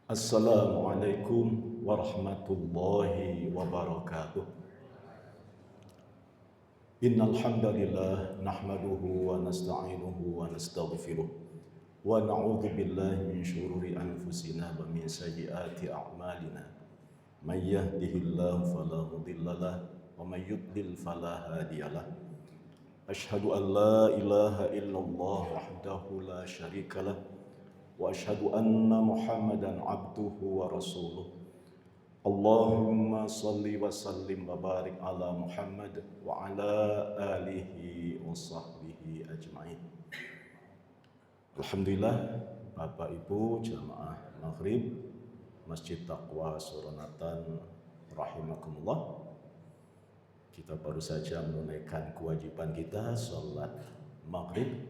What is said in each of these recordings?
Assalamualaikum warahmatullahi wabarakatuh. Innal hamdalillah nahmaduhu wa nasta'inuhu wa nastaghfiruh wa na'udzu billahi min syururi anfusina wa min sayyiati a'malina. May yahdihillahu fala mudhillalah wa may yudlil fala hadiyalah. Asyhadu an la ilaha illallah wahdahu la syarikalah wa asyhadu anna Muhammadan abduhu wa rasuluh. Allahumma salli wa sallim wa barik ala Muhammad wa ala alihi wa sahbihi ajma'in. Alhamdulillah, Bapak Ibu jamaah Maghrib Masjid Taqwa Suronatan rahimakumullah. Kita baru saja menunaikan kewajiban kita salat Maghrib.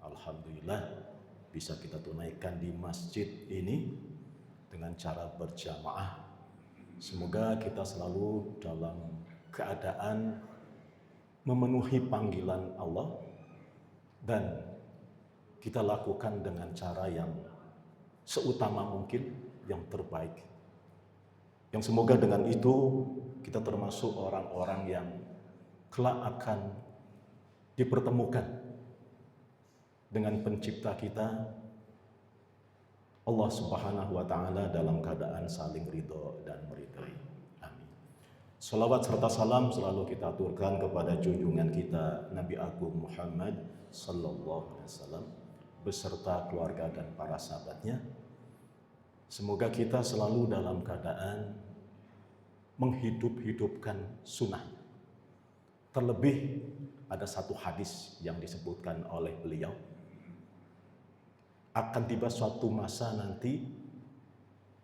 Alhamdulillah bisa kita tunaikan di masjid ini dengan cara berjamaah. Semoga kita selalu dalam keadaan memenuhi panggilan Allah dan kita lakukan dengan cara yang seutama mungkin, yang terbaik. Yang semoga dengan itu kita termasuk orang-orang yang kelak akan dipertemukan dengan pencipta kita Allah Subhanahu wa ta'ala dalam keadaan saling ridho dan meridhai. Amin. Salawat serta salam selalu kita aturkan kepada junjungan kita Nabi Agung Muhammad sallallahu alaihi wasallam beserta keluarga dan para sahabatnya. Semoga kita selalu dalam keadaan menghidup-hidupkan sunnah. Terlebih ada satu hadis yang disebutkan oleh beliau, akan tiba suatu masa nanti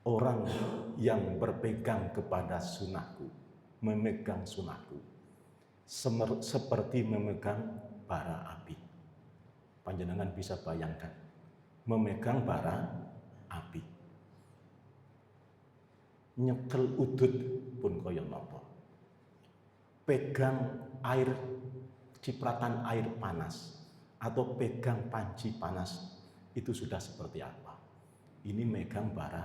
orang yang berpegang kepada sunnahku, memegang sunnahku, seperti memegang bara api. Panjenengan bisa bayangkan, memegang bara api. Nyekel udut pun kaya napa. Pegang air, cipratan air panas, atau pegang panci panas, itu sudah seperti apa? Ini megang bara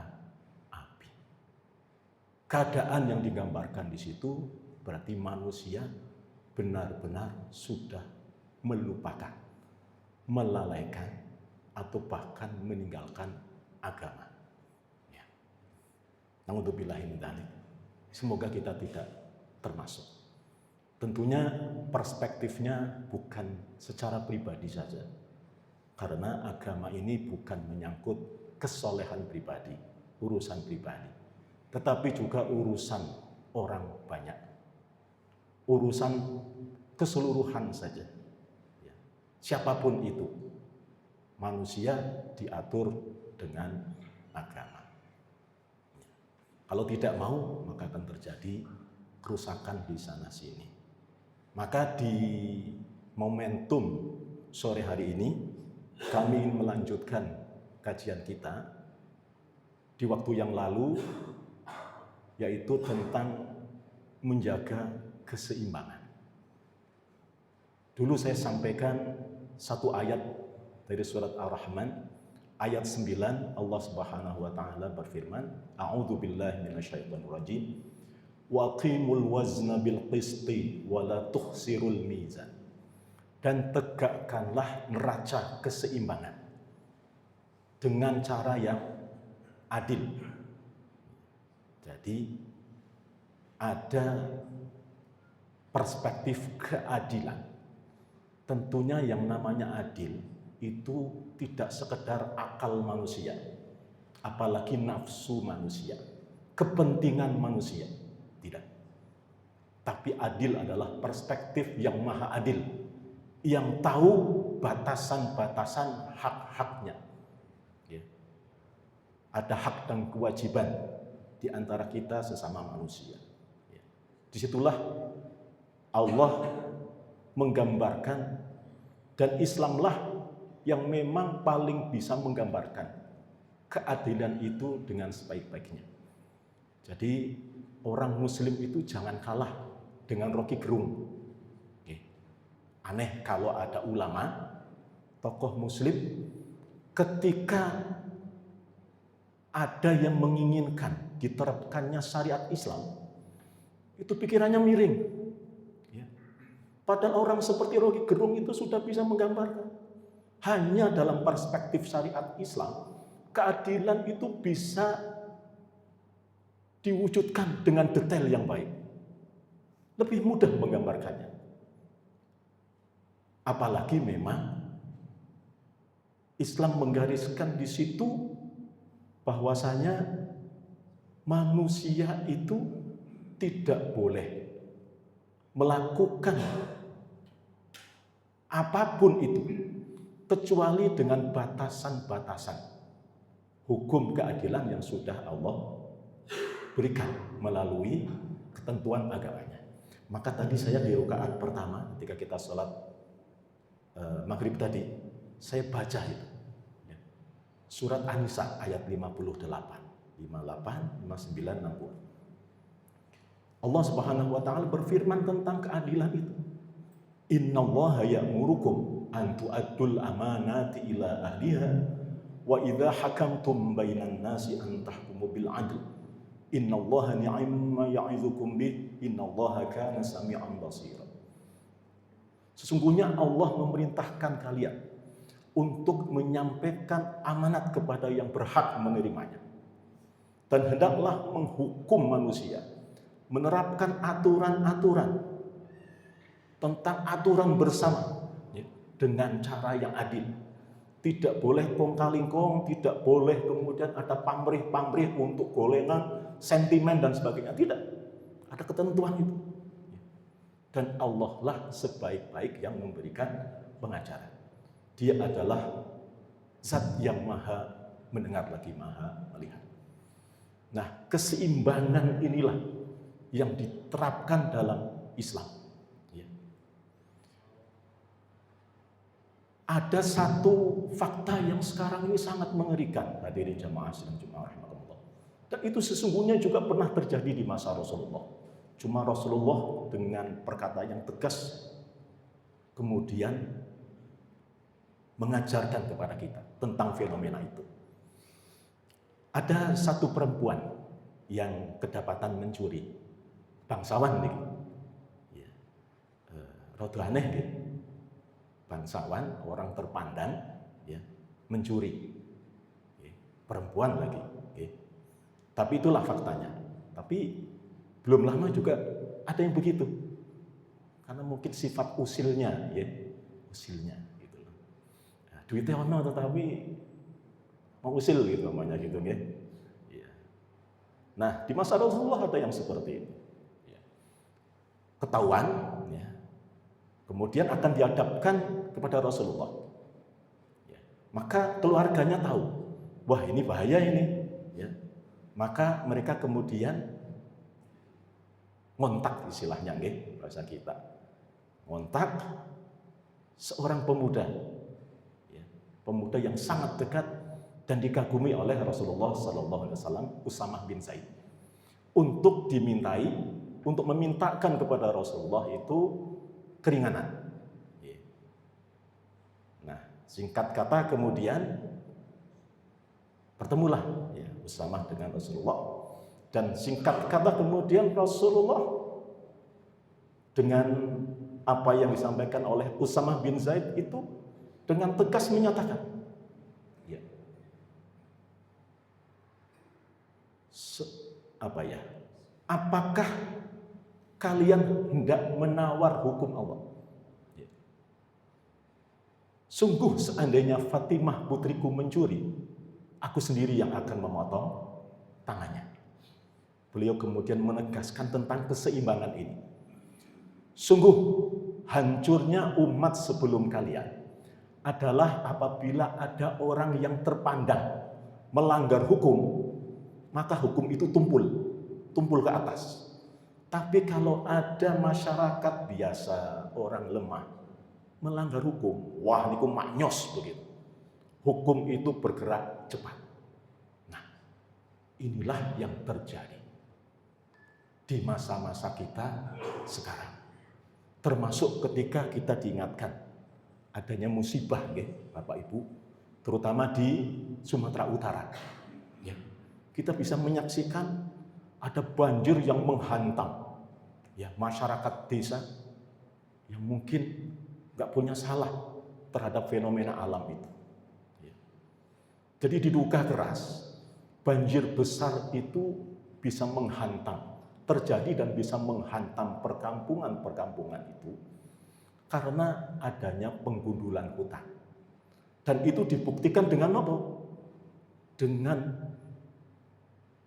api. Keadaan yang digambarkan di situ berarti manusia benar-benar sudah melupakan, melalaikan, atau bahkan meninggalkan agama. Ya. Na'udzubillahi min dzalik. Semoga kita tidak termasuk. Tentunya perspektifnya bukan secara pribadi saja. Karena agama ini bukan menyangkut kesolehan pribadi, urusan pribadi, tetapi juga urusan orang banyak, urusan keseluruhan saja. Ya. Siapapun itu, manusia diatur dengan agama. Ya. Kalau tidak mau, maka akan terjadi kerusakan di sana sini. Maka di momentum sore hari ini, kami ingin melanjutkan kajian kita di waktu yang lalu, yaitu tentang menjaga keseimbangan. Dulu saya sampaikan satu ayat dari surat Ar-Rahman, ayat 9, Allah Subhanahu wa ta'ala berfirman, A'udzu billahi minasyaitonir rajim, wa qimul wazna bil qisti wa la tukhsirul mizan. Dan tegakkanlah neraca keseimbangan dengan cara yang adil. Jadi ada perspektif keadilan. Tentunya yang namanya adil itu tidak sekedar akal manusia, apalagi nafsu manusia, kepentingan manusia, tidak. Tapi adil adalah perspektif yang maha adil, yang tahu batasan-batasan hak-haknya. Ya. Ada hak dan kewajiban di antara kita sesama manusia. Ya. Disitulah Allah menggambarkan, dan Islamlah yang memang paling bisa menggambarkan keadilan itu dengan sebaik-baiknya. Jadi orang muslim itu jangan kalah dengan Rocky Gerung. Aneh kalau ada ulama, tokoh muslim ketika ada yang menginginkan diterapkannya syariat Islam, itu pikirannya miring. Ya. Padahal orang seperti Rocky Gerung itu sudah bisa menggambarkan. Hanya dalam perspektif syariat Islam, keadilan itu bisa diwujudkan dengan detail yang baik. Lebih mudah menggambarkannya. Apalagi memang Islam menggariskan di situ bahwasanya manusia itu tidak boleh melakukan apapun itu kecuali dengan batasan-batasan hukum keadilan yang sudah Allah berikan melalui ketentuan agamanya. Maka tadi saya di rakaat pertama ketika kita sholat maghrib tadi, saya baca itu surat An-Nisa ayat 58, 58, 59, 60. Allah Subhanahu wa taala berfirman tentang keadilan itu. Innallaha ya'murukum an tu'addul amanati ila ahliha wa idza hakamtum bainan nasi an tahkumu bil 'adl. Innallaha ni'ma ya'izukum bih innallaha kana sami'an basira. Sesungguhnya Allah memerintahkan kalian untuk menyampaikan amanat kepada yang berhak menerimanya. Dan hendaklah menghukum manusia, menerapkan aturan-aturan tentang aturan bersama dengan cara yang adil. Tidak boleh kong-kalingkong, tidak boleh kemudian ada pamrih-pamrih untuk golengan, sentimen dan sebagainya. Tidak, ada ketentuan itu. Dan Allah lah sebaik-baik yang memberikan pengajaran. Dia adalah zat yang maha mendengar lagi maha melihat. Nah, keseimbangan inilah yang diterapkan dalam Islam. Ada satu fakta yang sekarang ini sangat mengerikan, hadirin jamaah sidang Jumat rahmatullah. Dan itu sesungguhnya juga pernah terjadi di masa Rasulullah. Cuma Rasulullah dengan perkataan yang tegas kemudian mengajarkan kepada kita tentang fenomena itu. Ada satu perempuan yang kedapatan mencuri, bangsawan nih, rada aneh gitu. Bangsawan, orang terpandang, ya, mencuri, perempuan lagi. Tapi itulah faktanya. Tapi belum lama juga ada yang begitu, karena mungkin sifat usilnya, ya, usilnya, gitu. Nah, duitnya ono tetapi mau usil gitu namanya gitu, ya. Nah, di masa Rasulullah ada yang seperti itu, ketahuan, ya. Kemudian akan dihadapkan kepada Rasulullah. Maka keluarganya tahu, wah ini bahaya ini. Ya. Maka mereka kemudian ngontak istilahnya, bahasa kita. Ngontak seorang pemuda, ya, pemuda yang sangat dekat dan dikagumi oleh Rasulullah SAW, Usamah bin Zaid, untuk memintakan kepada Rasulullah itu keringanan. Nah, singkat kata kemudian bertemulah, ya, Usamah dengan Rasulullah, dan singkat kata kemudian Rasulullah dengan apa yang disampaikan oleh Usamah bin Zaid itu dengan tegas menyatakan, ya, apakah kalian hendak menawar hukum Allah? Sungguh seandainya Fatimah putriku mencuri, aku sendiri yang akan memotong tangannya. Beliau kemudian menegaskan tentang keseimbangan ini. Sungguh hancurnya umat sebelum kalian adalah apabila ada orang yang terpandang melanggar hukum, maka hukum itu tumpul ke atas. Tapi kalau ada masyarakat biasa, orang lemah, melanggar hukum, wah niku maknyos begitu. Hukum itu bergerak cepat. Nah, inilah yang terjadi di masa-masa kita sekarang. Termasuk ketika kita diingatkan adanya musibah, Bapak Ibu, terutama di Sumatera Utara. Ya. kita bisa menyaksikan ada banjir yang menghantam ya masyarakat desa yang mungkin nggak punya salah terhadap fenomena alam itu. Ya. Jadi diduga keras, banjir besar itu bisa menghantam, terjadi dan bisa menghantam perkampungan-perkampungan itu karena adanya penggundulan hutan. Dan itu dibuktikan dengan apa? Dengan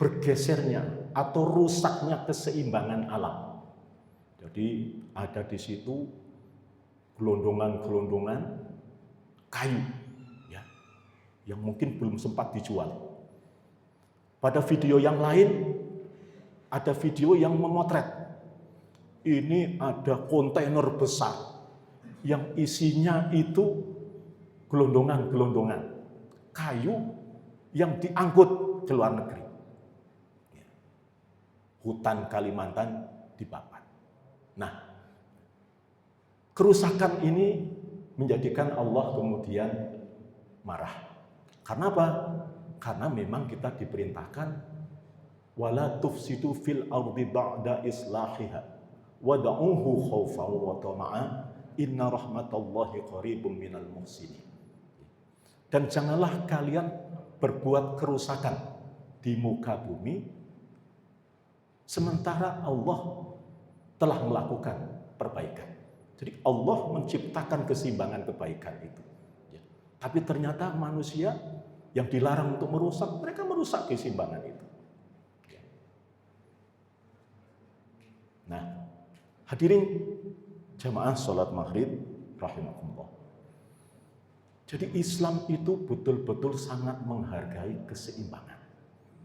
bergesernya atau rusaknya keseimbangan alam. Jadi ada di situ gelondongan-gelondongan kayu ya, yang mungkin belum sempat dijual. Pada video yang lain ada video yang memotret. Ini ada kontainer besar yang isinya itu gelondongan-gelondongan kayu yang diangkut ke luar negeri. Hutan Kalimantan dibakar. Nah, kerusakan ini menjadikan Allah kemudian marah. Karena apa? Karena memang kita diperintahkan wala tufsidu fil ardi ba'da islahiha wad'uhu khaufan wa tama'an inna rahmatallahi qaribum minal muhsinin. Dan janganlah kalian berbuat kerusakan di muka bumi sementara Allah telah melakukan perbaikan. Jadi Allah menciptakan keseimbangan kebaikan itu. Ya. Tapi ternyata manusia yang dilarang untuk merusak, mereka merusak keseimbangan itu. Ya. Nah, hadirin jamaah sholat maghrib rahimakumullah. Jadi Islam itu betul-betul sangat menghargai keseimbangan.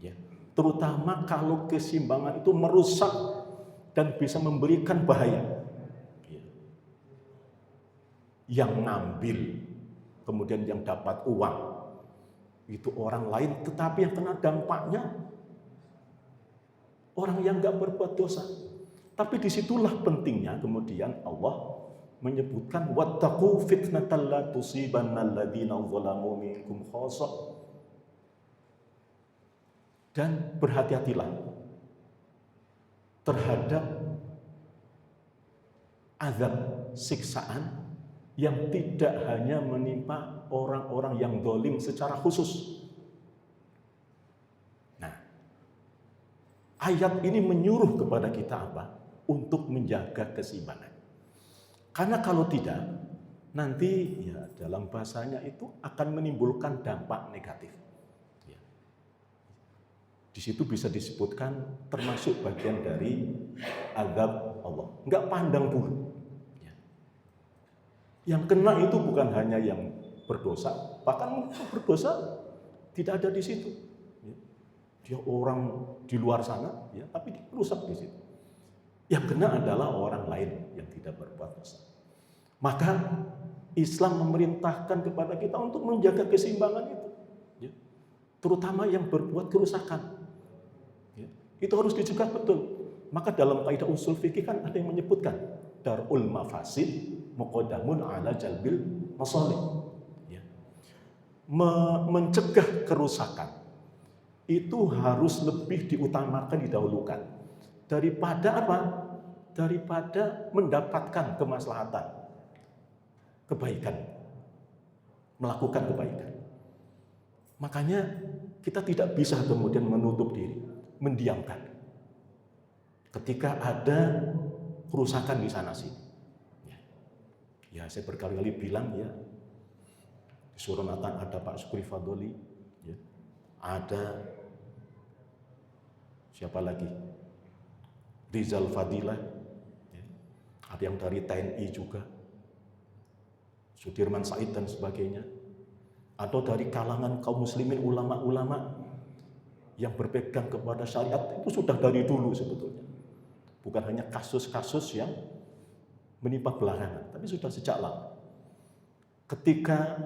Ya. Terutama kalau keseimbangan itu merusak dan bisa memberikan bahaya. Ya. Yang ngambil, kemudian yang dapat uang, itu orang lain, tetapi yang kena dampaknya orang yang nggak berbuat dosa. Tapi disitulah pentingnya kemudian Allah menyebutkan wattaqu fitnatan la tusibannal ladzina zalamu minkum khassah. Dan berhati-hatilah terhadap azab siksaan yang tidak hanya menimpa orang-orang yang zalim secara khusus. Nah, ayat ini menyuruh kepada kita apa? Untuk menjaga keseimbangan. Karena kalau tidak, nanti ya dalam bahasanya itu akan menimbulkan dampak negatif. Ya. Di situ bisa disebutkan termasuk bagian dari azab Allah. Enggak pandang bulu. Ya. Yang kena itu bukan hanya yang berdosa, bahkan berdosa tidak ada di situ. Ya. Dia orang di luar sana, ya, tapi rusak di situ. Yang kena adalah orang lain yang tidak berbuat dosa. Maka Islam memerintahkan kepada kita untuk menjaga keseimbangan itu, ya. Terutama yang berbuat kerusakan. Ya. Itu harus dijaga betul. Maka dalam kaidah usul fikih kan ada yang menyebutkan darul mafasid muqaddamun ala jalbil masalih. Ya. Mencegah kerusakan itu harus lebih diutamakan, didahulukan daripada apa? Daripada mendapatkan kemaslahatan, kebaikan, melakukan kebaikan. Makanya kita tidak bisa kemudian menutup diri, mendiamkan ketika ada kerusakan di sana sini. Ya, saya berkali-kali bilang ya, di Suronatan ada Pak Syukri Fadoli, ya, ada siapa lagi? Rizal Fadilah, ya, ada yang dari TNI juga, Sudirman Said dan sebagainya, atau dari kalangan kaum muslimin ulama-ulama yang berpegang kepada syariat itu sudah dari dulu sebetulnya. Bukan hanya kasus-kasus yang menimpa belakangan, tapi sudah sejak lama. Ketika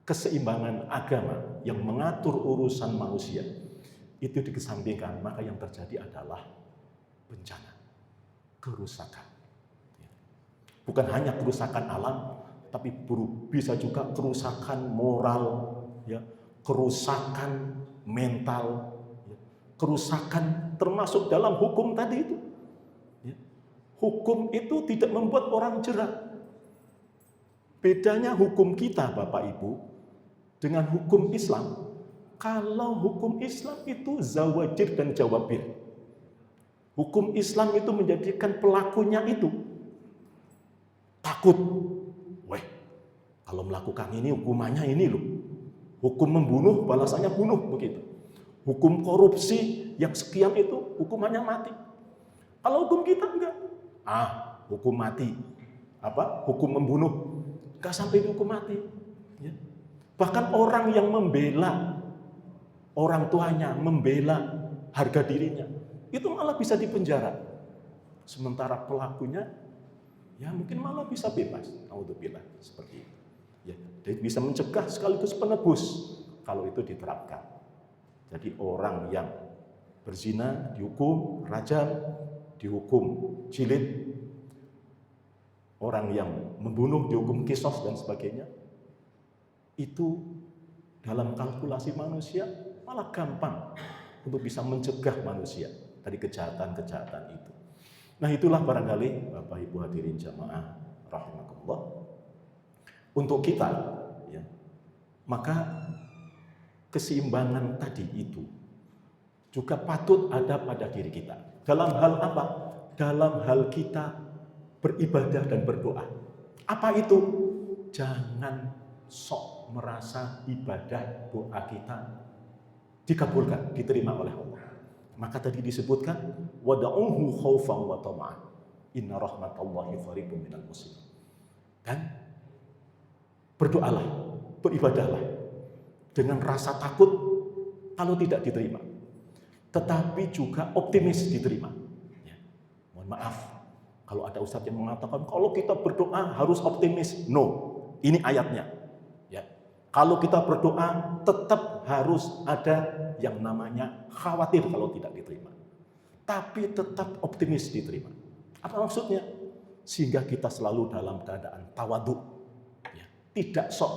keseimbangan agama yang mengatur urusan manusia itu dikesampingkan, maka yang terjadi adalah bencana, kerusakan. Bukan hanya kerusakan alam, tapi bisa juga kerusakan moral, ya, kerusakan mental, ya, kerusakan termasuk dalam hukum tadi itu. Ya. Hukum itu tidak membuat orang jera. Bedanya hukum kita Bapak Ibu dengan hukum Islam, kalau hukum Islam itu zawajir dan jawabir. Hukum Islam itu menjadikan pelakunya itu takut. Weh, kalau melakukan ini hukumannya ini loh. Hukum membunuh balasannya bunuh begitu. Hukum korupsi yang sekian itu hukumannya mati. Kalau hukum kita enggak. Hukum mati. Hukum membunuh. Enggak sampai dihukum mati. Ya. Bahkan orang yang membela orang tuanya, membela harga dirinya, itu malah bisa dipenjara. Sementara pelakunya ya mungkin malah bisa bebas. Naudzubillah, seperti itu. Ya, dia bisa mencegah sekaligus penebus kalau itu diterapkan. Jadi orang yang berzina dihukum rajam, dihukum jilid. Orang yang membunuh dihukum kisos dan sebagainya. Itu dalam kalkulasi manusia malah gampang untuk bisa mencegah manusia dari kejahatan-kejahatan itu. Nah, itulah barangkali Bapak Ibu hadirin jamaah rahimakumullah. Untuk kita, ya, maka keseimbangan tadi itu juga patut ada pada diri kita. Dalam hal apa? Dalam hal kita beribadah dan berdoa. Apa itu? Jangan sok merasa ibadah doa kita dikabulkan, diterima oleh Allah. Maka tadi disebutkan wada'uhu khaufan wa tama'an. Inna rahmatallahi qaribun minal muslimin. Dan berdoalah, beribadahlah dengan rasa takut kalau tidak diterima, tetapi juga optimis diterima. Ya. Mohon maaf kalau ada ustadz yang mengatakan kalau kita berdoa harus optimis. No, ini ayatnya. Ya. Kalau kita berdoa tetap harus ada yang namanya khawatir kalau tidak diterima, tapi tetap optimis diterima. Apa maksudnya? Sehingga kita selalu dalam keadaan tawadhu. Tidak sok.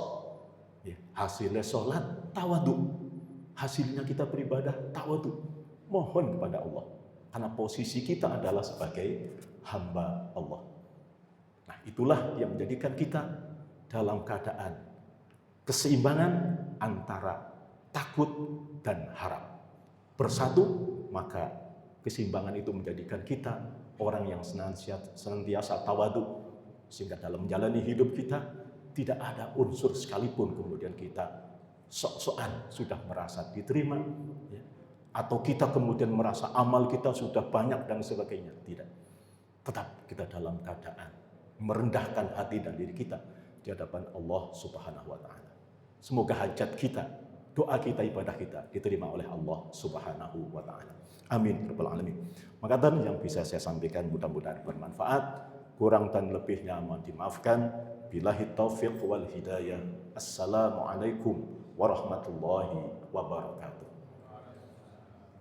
Ya, hasilnya sholat, tawadu. Hasilnya kita beribadah, tawadu. Mohon kepada Allah. Karena posisi kita adalah sebagai hamba Allah. Nah, itulah yang menjadikan kita dalam keadaan keseimbangan antara takut dan harap. Bersatu, maka keseimbangan itu menjadikan kita orang yang senantiasa tawadu. Sehingga dalam menjalani hidup kita, tidak ada unsur sekalipun kemudian kita sok-sokan sudah merasa diterima, ya. Atau kita kemudian merasa amal kita sudah banyak dan sebagainya. Tidak. Tetap kita dalam keadaan merendahkan hati dan diri kita di hadapan Allah Subhanahu wa Ta'ala. Semoga hajat kita, doa kita, ibadah kita diterima oleh Allah Subhanahu wa Ta'ala. Amin rabbal alamin. Maka yang bisa saya sampaikan mudah-mudahan bermanfaat. Kurang dan lebihnya mohon dimaafkan. Billahi taufiq wal hidayah. Assalamualaikum warahmatullahi wabarakatuh.